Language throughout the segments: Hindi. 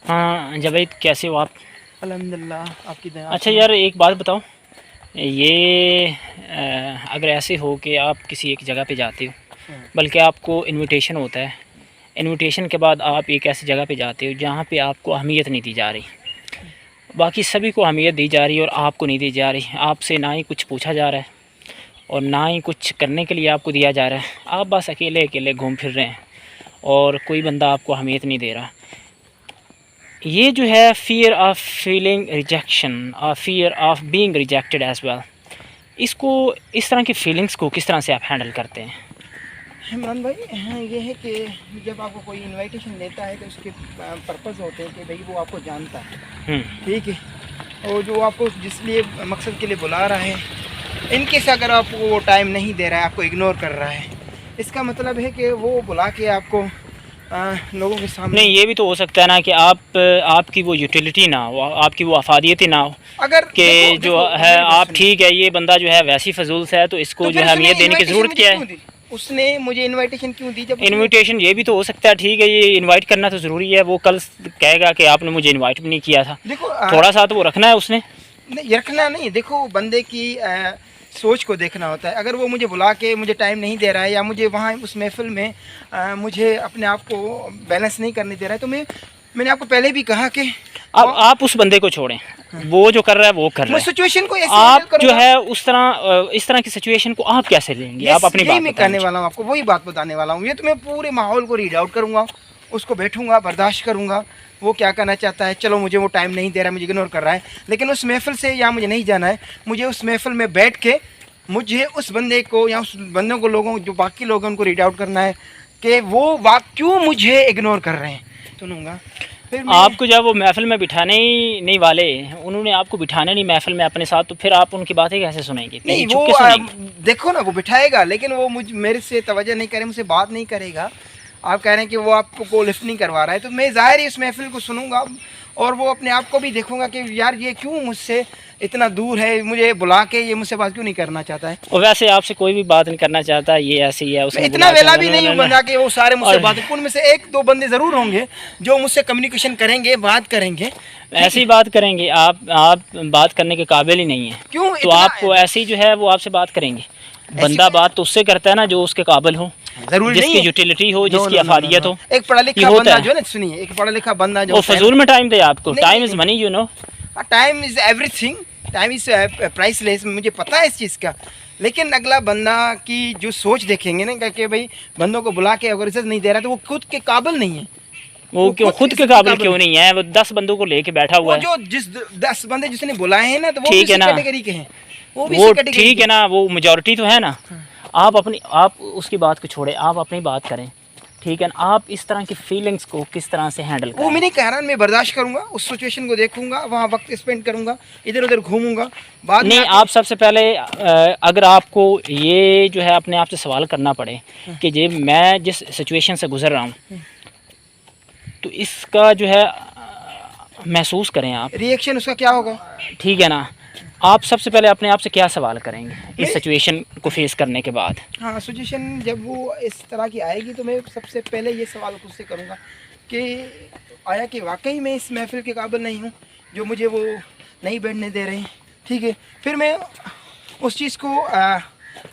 हाँ जावेद, कैसे हो आप? अल्हम्दुलिल्लाह, आपकी दुआ। अच्छा यार, एक बात बताओ। ये अगर ऐसे हो कि आप किसी एक जगह पे जाते हो, बल्कि आपको इनविटेशन होता है, इनविटेशन के बाद आप एक ऐसी जगह पे जाते हो जहाँ पे आपको अहमियत नहीं दी जा रही, बाकी सभी को अहमियत दी जा रही है और आपको नहीं दी जा रही। आपसे ना ही कुछ पूछा जा रहा है और ना ही कुछ करने के लिए आपको दिया जा रहा है। आप बस अकेले अकेले घूम फिर रहे हैं और कोई बंदा आपको अहमियत नहीं दे रहा। ये जो है फ़ियर ऑफ फीलिंग रिजेक्शन और fear of being rejected as well, इसको, इस तरह की फीलिंग्स को किस तरह से आप हैंडल करते हैं? इमरान भाई, हाँ, ये है कि जब आपको कोई इनविटेशन देता है तो उसके पर्पज़ होते हैं कि भाई वो आपको जानता है, ठीक है, और जो आपको जिस लिए मकसद के लिए बुला रहा है, इनकेस अगर आपको वो टाइम नहीं दे रहा है, आपको इग्नोर कर रहा है, इसका मतलब है कि वो बुला के आपको लोगों के सामने। नहीं, ये भी तो हो सकता है ना कि आपकी वो यूटिलिटी ना हो, आपकी वो अफादियत ही ना हो, अगर कि जो है आप ठीक है, ये बंदा जो है वैसी फजूल से है तो इसको तो जो है अहमियत देने की ज़रूरत क्या है? उसने मुझे इनविटेशन क्यों दी? जब इनविटेशन ये भी तो हो सकता है, ठीक है, ये इनवाइट करना तो ज़रूरी है। वो कल कहेगा कि आपने मुझे इनवाइट भी नहीं किया था। देखो, थोड़ा सा तो वो रखना है उसने। नहीं, रखना नहीं, देखो बंदे की सोच को देखना होता है। अगर वो मुझे बुला के मुझे टाइम नहीं दे रहा है या मुझे वहाँ उस महफिल में मुझे अपने आप को बैलेंस नहीं करने दे रहा है, तो मैंने आपको पहले भी कहा कि आप उस बंदे को छोड़ें, वो जो कर रहा है वो कर रहा है। सिचुएशन को ऐसे आप जो है उस तरह, इस तरह की सिचुएशन को आप कैसे लेंगे? आप अपनी बात मैं कहने वाला हूँ, आपको वही बात बताने वाला हूँ। ये तो मैं पूरे माहौल को रीड आउट करूँगा, उसको बैठूंगा, बर्दाश्त करूँगा, वो क्या करना चाहता है। चलो, मुझे वो टाइम नहीं दे रहा, मुझे इग्नोर कर रहा है, लेकिन उस महफिल से या मुझे नहीं जाना है। मुझे उस महफिल में बैठ के मुझे उस बंदे को या उस बंदों को, लोगों जो बाकी लोग हैं, उनको रीड आउट करना है कि वो क्यों मुझे इग्नोर कर रहे हैं। सुनूंगा फिर आपको जब वो महफिल में बिठाने ही नहीं वाले, उन्होंने आपको बिठाने नहीं महफिल में अपने साथ, तो फिर आप उनकी बातें कैसे सुनेंगे? नहीं, वो देखो ना, वो बिठाएगा लेकिन वो मेरे से तवज्जो नहीं करे, मुझसे बात नहीं करेगा। आप कह रहे हैं कि वो आपको लिफ्ट नहीं करवा रहा है, तो मैं ज़ाहिर ही इस महफिल को सुनूंगा और वो अपने आप को भी देखूंगा कि यार ये क्यों मुझसे इतना दूर है, मुझे बुला के ये मुझसे बात क्यों नहीं करना चाहता है। और वैसे आपसे कोई भी बात नहीं करना चाहता, ये ऐसे ही है। उसने इतना वेला भी नहीं हूँ बंदा कि वो सारे मुझसे बात, उनमें से एक दो बंदे ज़रूर होंगे जो मुझसे कम्युनिकेशन करेंगे, बात करेंगे, ऐसी बात करेंगे। आप बात करने के काबिल ही नहीं है, क्यों? तो आपको ऐसी जो है वो आपसे बात करेंगे। बंदा बात तो उससे करता है ना जो उसके काबिल हो, जिसकी यूटिलिटी हो, जिसकी अफादियत हो। एक पढ़ा लिखा बंदा जो है ना, सुनिए, एक पढ़ा लिखा बंदा जो फजूल में टाइम दे आपको। Time is money, you know. Time is everything, time is priceless, मुझे पता है इस चीज़ का। लेकिन अगला बंदा की जो सोच देखेंगे ना कि भाई बंदों को बुला के अगर इज्जत नहीं दे रहा तो वो खुद के काबिल नहीं है। वो क्यों खुद के काबिल क्यों नहीं है? वो 10 बंदों को लेके बैठा हुआ है। जो जिस 10 बंदे जिसने बुलाए हैं ना, तो वो ठीक है ना, कैटेगरी के हैं, वो ठीक है ना, वो मेजॉरिटी तो है ना। आप उसकी बात को छोड़े, आप अपनी बात करें, ठीक है ना। आप इस तरह की फीलिंग्स को किस तरह से हैंडल करें? वो मैं नहीं कह रहा, मैं बर्दाश्त करूंगा, उस सिचुएशन को देखूंगा, वहाँ वक्त स्पेंड करूंगा, इधर उधर घूमूंगा। बाद नहीं, आप सबसे पहले अगर आपको ये जो है अपने आप से सवाल करना पड़े कि ये मैं जिस सिचुएशन से गुजर रहा हूँ, तो इसका जो है महसूस करें आप, रिएक्शन उसका क्या होगा, ठीक है ना। आप सबसे पहले अपने आप से क्या सवाल करेंगे इस सिचुएशन को फेस करने के बाद? हाँ, सिचुएशन जब वो इस तरह की आएगी तो मैं सबसे पहले ये सवाल खुद से करूँगा कि आया कि वाकई मैं इस महफिल के काबिल नहीं हूँ जो मुझे वो नहीं बैठने दे रहे हैं, ठीक है। फिर मैं उस चीज़ को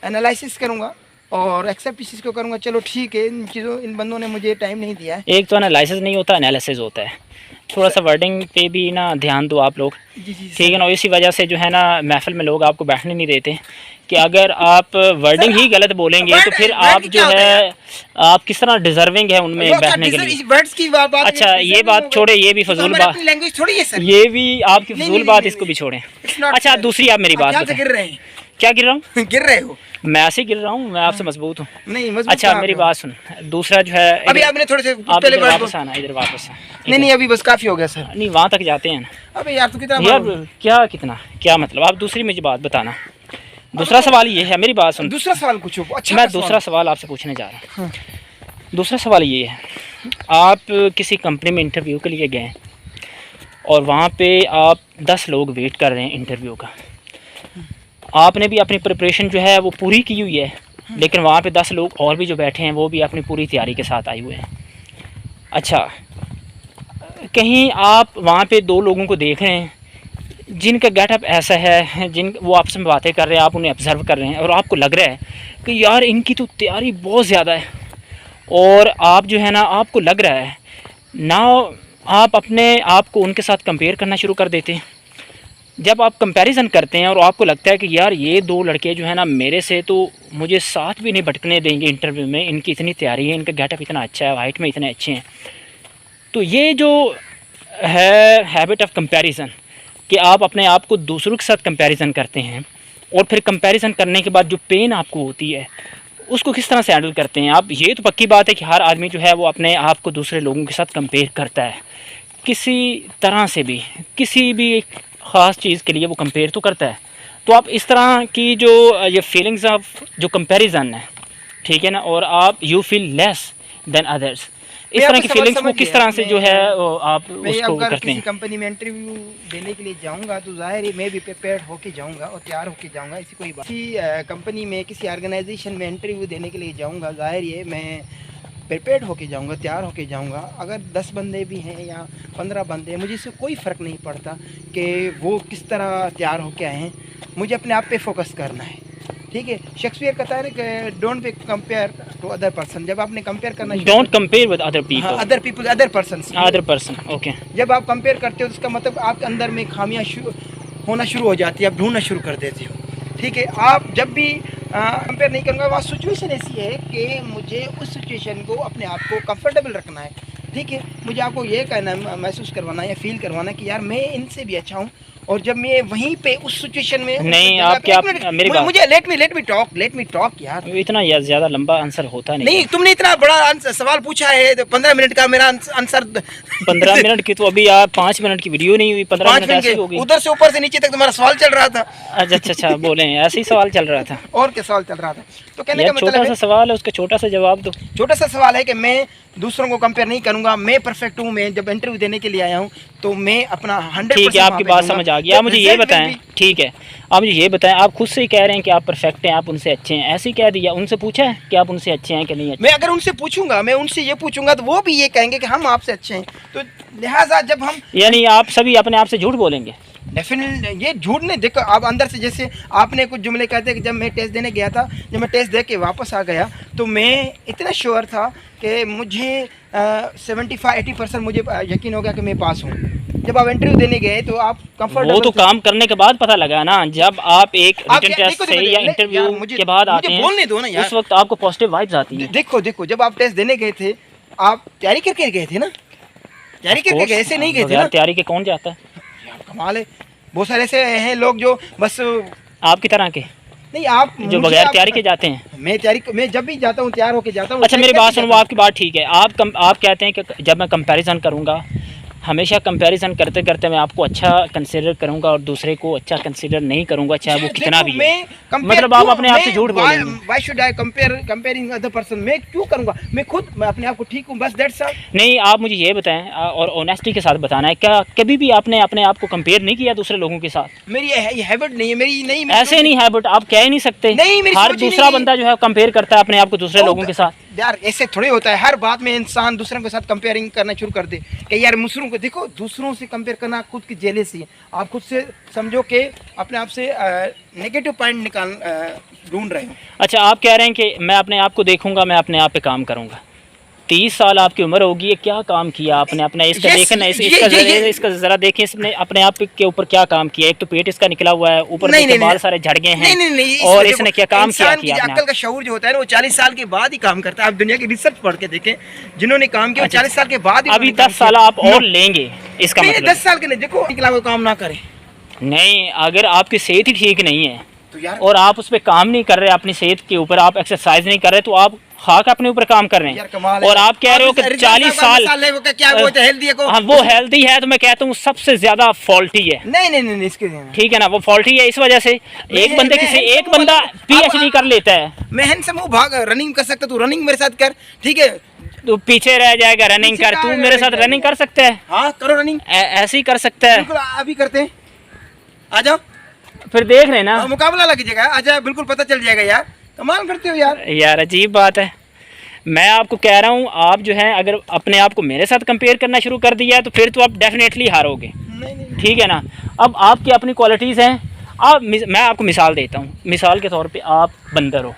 एनालिसिस करूँगा और एक्सेप्ट इस चीज़ को करूँगा। चलो ठीक है, इन बंदों ने मुझे टाइम नहीं दिया है। एक तो एनालिसिस नहीं होता, एनालिसिस होता है। थोड़ा सा वर्डिंग पे भी ना ध्यान दो आप लोग, ठीक है ना। इसी वजह से जो है ना महफिल में लोग आपको बैठने नहीं देते कि अगर आप वर्डिंग ही गलत बोलेंगे तो फिर आप जो है आप किस तरह डिजर्विंग है उनमें बैठने के लिए। वर्ड्स की बात, अच्छा ये बात छोड़े, ये भी फजूल बात, लैंग्वेज थोड़ी है सर, ये भी आपकी फजूल बात, इसको भी छोड़ें। अच्छा दूसरी आप मेरी बात गिर रहे हैं, क्या गिर रहा हूँ? गिर रहे हो? मैं ऐसे गिर रहा हूँ, मैं आपसे मजबूत हूँ। नहीं मजबूत। अच्छा मेरी बात सुन, दूसरा जो है अभी आपने थोड़े से पहले वापस आना, इधर वापस। नहीं अभी बस काफी हो गया सर। नहीं वहाँ तक जाते हैं ना। अबे यार तू कितना यार, क्या कितना, क्या मतलब? आप दूसरी मुझे बात बताना। दूसरा सवाल ये है, मेरी बात सुन। दूसरा सवाल पूछो। अच्छा, मैं दूसरा सवाल आपसे पूछने जा रहा हूँ। दूसरा सवाल ये है, आप किसी कंपनी में इंटरव्यू के लिए गए और वहाँ पे आप 10 लोग वेट कर रहे हैं इंटरव्यू का। आपने भी अपनी प्रिपरेशन जो है वो पूरी की हुई है, लेकिन वहाँ पे 10 लोग और भी जो बैठे हैं वो भी अपनी पूरी तैयारी के साथ आए हुए हैं। अच्छा, कहीं आप वहाँ पे 2 लोगों को देख रहे हैं जिनका गेटअप ऐसा है, जिन वो आपस में बातें कर रहे हैं, आप उन्हें ऑब्ज़र्व कर रहे हैं और आपको लग रहा है कि यार इनकी तो तैयारी बहुत ज़्यादा है, और आप जो है ना, आपको लग रहा है ना, आप अपने आप को उनके साथ कंपेयर करना शुरू कर देते हैं। जब आप कंपैरिजन करते हैं और आपको लगता है कि यार ये 2 लड़के जो है ना मेरे से तो मुझे साथ भी नहीं भटकने देंगे इंटरव्यू में, इनकी इतनी तैयारी है, इनका गेटअप इतना अच्छा है, हाइट में इतने अच्छे हैं, तो ये जो है हैबिट ऑफ कंपैरिजन कि आप अपने आप को दूसरों के साथ कंपैरिजन करते हैं, और फिर कंपैरिजन करने के बाद जो पेन आपको होती है उसको किस तरह से हैंडल करते हैं आप। ये तो पक्की बात है कि हर आदमी जो है वो अपने आप को दूसरे लोगों के साथ कंपेयर करता है, किसी तरह से भी, किसी भी एक ख़ास चीज़ के लिए वो कंपेयर तो करता है। तो आप इस तरह की जो ये फीलिंग्स ऑफ जो कंपैरिजन है, ठीक है ना, और आप you feel less than others, इस तरह की फीलिंग्स को किस तरह से जो है आप उसको करते हैं। कंपनी में इंटरव्यू देने के लिए जाऊंगा तो जाहिर है मैं भी प्रिपेयर्ड होके जाऊंगा और तैयार होके जाऊंगा, ऐसी कोई बात। किसी कंपनी में, किसी ऑर्गेनाइजेशन में इंटरव्यू देने के लिए जाऊंगा, जाहिर है मैं प्रिपेयर्ड होके जाऊंगा, तैयार होके जाऊंगा। अगर 10 बंदे भी हैं या 15 बंदे हैं, मुझे इससे कोई फ़र्क नहीं पड़ता कि वो किस तरह तैयार होके आए हैं, मुझे अपने आप पे फोकस करना है, ठीक है। शेक्सपियर कहता है कि don't be compare to other person. जब आपने कंपेयर करना, don't compare with other people, other people, other person, okay. जब आप कंपेयर करते हो तो इसका मतलब आपके अंदर में खामियां होना शुरू हो जाती है, आप ढूंढना शुरू कर देते हो, ठीक है। आप जब भी कंपेयर नहीं करूँगा, वहाँ सिचुएशन ऐसी है कि मुझे उस सिचुएशन को अपने आप को कंफर्टेबल रखना है, ठीक है। मुझे आपको ये कहना, महसूस करवाना या फील करवाना कि यार मैं इनसे भी अच्छा हूँ, और जब मैं वहीं पे उस सिचुएशन में नहीं, आप क्या मेरी बात, मुझे लेट मी टॉक यार। इतना ज़्यादा लंबा आंसर होता नहीं, तुमने इतना बड़ा सवाल पूछा है, तो 15 मिनट का मेरा आंसर 15 मिनट की तो अभी आप 5 मिनट की वीडियो नहीं हुई, 15 मिनट ऐसे हो गई। उधर से ऊपर से नीचे तक तुम्हारा सवाल चल रहा था। अच्छा बोले, ऐसे ही सवाल चल रहा था। और क्या सवाल चल रहा था? तो कहने का मतलब छोटा सा सवाल है, उसका छोटा सा जवाब दो। छोटा सा सवाल है कि मैं दूसरों को कंपेयर नहीं करूंगा, मैं परफेक्ट हूँ। मैं जब इंटरव्यू देने के लिए आया हूँ तो मैं अपना 100%। ठीक है, आपकी बात समझ आ गई। आप मुझे ये बताएं, ठीक है, आप मुझे ये बताएं, आप खुद से ही कह रहे हैं कि आप परफेक्ट हैं, आप उनसे अच्छे हैं, ऐसे ही कह दिया? उनसे पूछा है कि आप उनसे अच्छे हैं कि नहीं अच्छे? मैं अगर उनसे पूछूंगा, मैं उनसे ये पूछूंगा तो वो भी ये कहेंगे कि हम आपसे अच्छे हैं, तो लिहाजा जब हम, यानी आप सभी अपने आप से झूठ बोलेंगे? डेफिनेटली ये झूठ नहीं। देखो, आप अंदर से, जैसे आपने कुछ जुमले कहते हैं कि जब मैं टेस्ट देने गया था, जब मैं टेस्ट दे के वापस आ गया तो मैं इतना श्योर था कि मुझे 75-80% मुझे यकीन हो गया कि मैं पास हूँ। जब आप इंटरव्यू देने गए तो आप कंफर्टेबल, वो तो काम करने के बाद पता लगा ना, जब आप एक रिटन टेस्ट से या इंटरव्यू के बाद आते हैं, बोलने दो ना यार, उस वक्त आपको पॉजिटिव वाइब्स आती हैं। देखो जब आप टेस्ट देने गए थे, आप तैयारी करके गए थे ना, तैयारी करके गए, ऐसे नहीं गए थे ना। तैयारी के कौन जाता है यार? कमाल है, बहुत सारे ऐसे हैं लोग जो बस आपकी तरह के, नहीं, आप जो बगैर तैयारी के जाते हैं। मैं जब भी जाता हूँ तैयार होके जाता हूँ। अच्छा मेरी बात सुनो, आपकी बात ठीक है। आप कहते हैं कि जब मैं कंपैरिजन करूँगा, हमेशा कंपैरिजन करते करते मैं आपको अच्छा कंसीडर करूंगा और दूसरे को अच्छा कंसीडर नहीं करूंगा, चाहे वो कितना भी है। मतलब आप अपने आप से झूठ बोलेंगे। Why should I comparing other person? मैं क्यों करूंगा? मैं अपने आप को ठीक हूँ, बस दैट्स ऑल। नहीं, आप मुझे ये बताएं और ऑनेस्टी के साथ बताना है, क्या कभी भी आपने अपने आप को कंपेयर नहीं किया दूसरे लोगों के साथ? मेरी ये हैबिट नहीं है, मेरी नहीं। ऐसे नहीं हैबिट, आप कह ही नहीं सकते। हर दूसरा बंदा जो है कंपेयर करता है अपने आप को दूसरे लोगों के साथ। यार ऐसे थोड़ी होता है, हर बात में इंसान दूसरों के साथ कंपेयरिंग करना शुरू कर दे कि यार दूसरों को देखो, दूसरों से कंपेयर करना खुद की जेलेसी है। आप खुद से समझो कि अपने आप से नेगेटिव पॉइंट ढूंढ रहे हो। अच्छा, आप कह रहे हैं कि मैं अपने आप को देखूंगा, मैं अपने आप पे काम करूंगा। 30 साल आपकी उम्र होगी, ये क्या काम किया आपने अपना? इसका देखें ना, इसका जरा देखें, इसने अपने आप के ऊपर क्या काम किया। एक तो पेट इसका निकला हुआ है, ऊपर से बाल सारे झड़ गए हैं, और इसने क्या काम किया? अक्ल का शऊर जो होता है ना, वो 40 साल के बाद ही काम करता है। आप दुनिया की रिसर्च पढ़ के देखें, जिन्होंने काम किया 40 साल के बाद। अभी 10 साल आप और लेंगे, इसका मतलब 10 साल के नहीं। देखो, निकला हुआ काम ना करें। नहीं, अगर आपकी सेहत ही ठीक नहीं है तो यार, और आप उस पर काम नहीं कर रहे, अपनी सेहत के ऊपर आप एक्सरसाइज नहीं कर रहे, तो आप खाक अपने ऊपर काम कर रहे हैं। और आप कह रहे हो कि 40 साल क्या वो हेल्दी है? हाँ, वो हेल्दी है, तो मैं कहता हूँ सबसे ज्यादा फॉल्टी है। नहीं, इसके ठीक है ना, वो फॉल्टी है। इस वजह से एक बंदा PhD कर लेता है। मैं हैंडसम हूँ, भाग रनिंग कर सकता, तू रनिंग मेरे साथ कर, ठीक है? तो पीछे रह जाएगा, रनिंग कर। तू मेरे साथ रनिंग कर सकता है? हाँ, करो रनिंग। ऐसे ही कर सकता है। बिल्कुल, अभी करते हैं, आ जाओ। फिर देख रहे ना, मुकाबला लग जाएगा, आ जाए, बिल्कुल पता चल जाएगा। यार कमाल करते हो यार। यार अजीब बात है। मैं आपको कह रहा हूँ, आप जो है अगर अपने आप को मेरे साथ कंपेयर करना शुरू कर दिया है तो फिर तो आप डेफिनेटली हारोगे, नहीं ठीक है ना। अब आपकी अपनी क्वालिटीज़ हैं, मैं आपको मिसाल देता हूँ, मिसाल के तौर पे आप बंदर हो,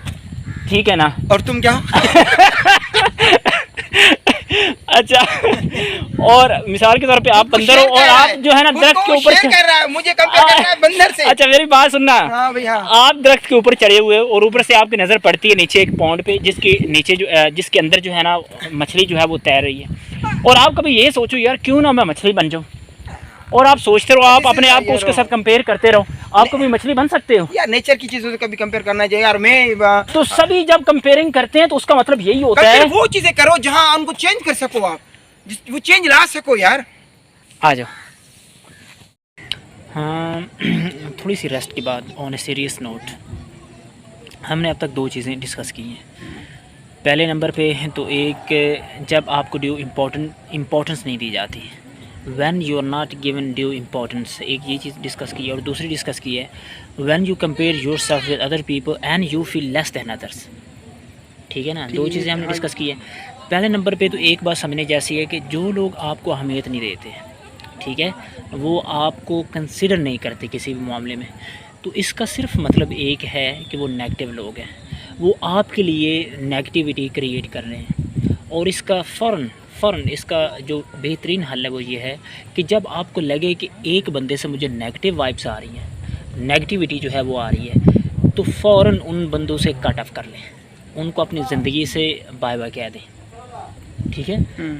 ठीक है ना। और तुम क्या अच्छा, और मिसाल के तौर पे आप बंदर हो और आप जो है ना दरख्त के ऊपर कर रहा है, मुझे कंपेयर कर रहा है बंदर से। अच्छा मेरी बात सुनना, हाँ भैया, आप दरख्त के ऊपर चढ़े हुए हो और ऊपर से आपकी नज़र पड़ती है नीचे एक पॉन्ड पे, जिसके नीचे जो जिसके अंदर जो है ना मछली जो है वो तैर रही है, और आप कभी ये सोचो यार क्यों ना मैं मछली बन जाऊँ, और आप सोचते रहो, आप अपने आप को उसके साथ कंपेयर करते रहो, आप कभी मछली बन सकते हो यार। नेचर की चीजों से कभी कंपेयर करना चाहिए यार। मैं तो सभी जब कंपेयरिंग करते हैं तो उसका मतलब यही होता है वो चीजें करो जहाँ उनको चेंज कर सको, आप वो चेंज ला सको यार। आ जाओ। हाँ थोड़ी सी रेस्ट के बाद ऑन ए सीरियस नोट, हमने अब तक 2 चीज़ें डिस्कस की हैं। पहले नंबर पे तो एक, जब आपको ड्यू इम्पोर्टेंस नहीं दी जाती, when you are not given due importance, एक ये चीज़ डिस्कस की है। और दूसरी डिस्कस की है when you compare your self with other people and you feel less than others, ठीक है ना। 2 चीज़ें हमने डिस्कस की है। पहले नंबर पे तो एक बात समझने जैसी है कि जो लोग आपको अहमियत नहीं देते, ठीक है, वो आपको कंसिडर नहीं करते किसी भी मामले में, तो इसका सिर्फ मतलब एक है कि वो नेगेटिव लोग हैं, वो आपके लिए नेगेटिविटी क्रिएट कर रहे हैं। और इसका फ़ौरन इसका जो बेहतरीन हल है वो ये है कि जब आपको लगे कि एक बंदे से मुझे नेगेटिव वाइब्स आ रही हैं, नेगेटिविटी जो है वो आ रही है, तो फ़ौरन उन बंदों से कट ऑफ कर लें, उनको अपनी ज़िंदगी से बाय बाय कह दें, ठीक है।